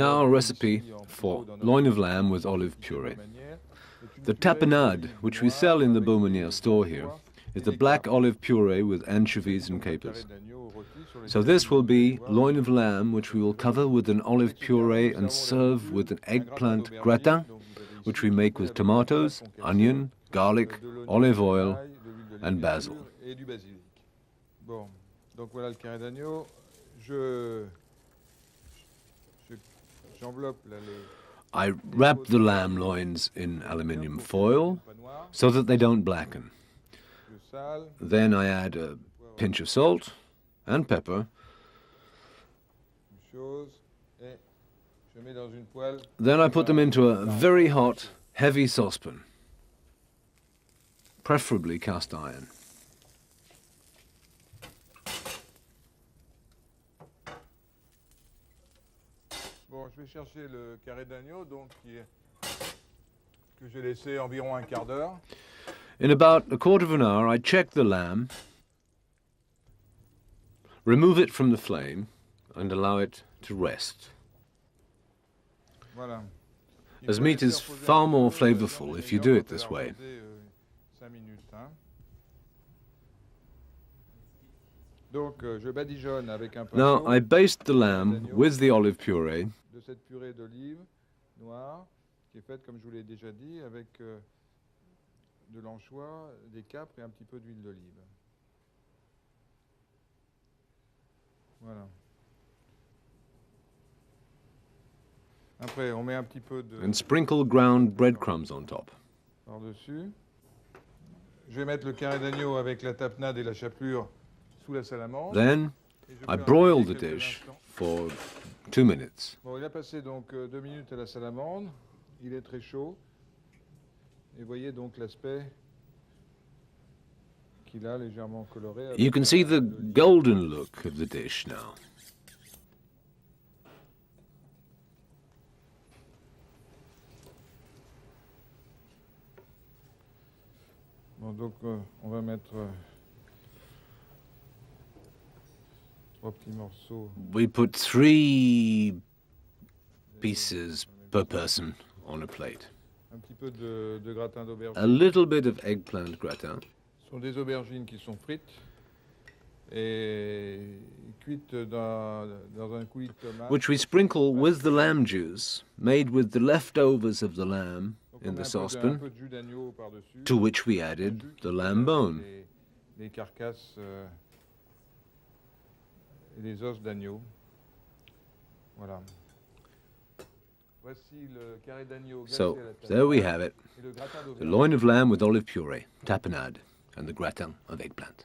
Now a recipe for loin of lamb with olive puree. The tapenade, which we sell in the Baumaniére store here, is the black olive puree with anchovies and capers. So this will be loin of lamb, which we will cover with an olive puree and serve with an eggplant gratin, which we make with tomatoes, onion, garlic, olive oil, and basil. Donc voilà le carré d'agneau. I wrap the lamb loins in aluminium foil so that they don't blacken. Then I add a pinch of salt and pepper. Then I put them into a very hot, heavy saucepan, preferably cast iron. Bon, je vais chercher le carré d'agneau, que j'ai laissé environ un quart d'heure. In about a quarter of an hour, I check the lamb, remove it from the flame, and allow it to rest. Voilà. As meat is far more flavorful if you do it this way. Now I baste the lamb with the olive puree. De cette purée d'olive noire qui est faite, comme je vous l'ai déjà dit, avec de l'anchois, des capres et un petit peu d'huile d'olive. Voilà. Après, on met un petit peu de... And sprinkle ground breadcrumbs on top. Par-dessus. Je vais mettre le carré d'agneau avec la tapenade et la chapelure sous la salamandre. Then I broil the dish for 2 minutes. Bon, il a passé donc 2 minutes à la salamandre. Il est très chaud. Et voyez donc l'aspect qu'il a légèrement coloré. You can see the golden look of the dish now. Bon, donc on va mettre 3 petits morceaux. We put 3 pieces per person on a plate. Un petit peu de gratin d'aubergine. A little bit of eggplant gratin. Ce sont des aubergines qui sont frites et cuites dans un coulis de tomate. Which we sprinkle with the lamb juice, made with the leftovers of the lamb in the saucepan, to which we added the lamb bone. Les carcasses et les os d'agneau. Voilà. So, there we have it, the loin of lamb with olive puree, tapenade, and the gratin of eggplant.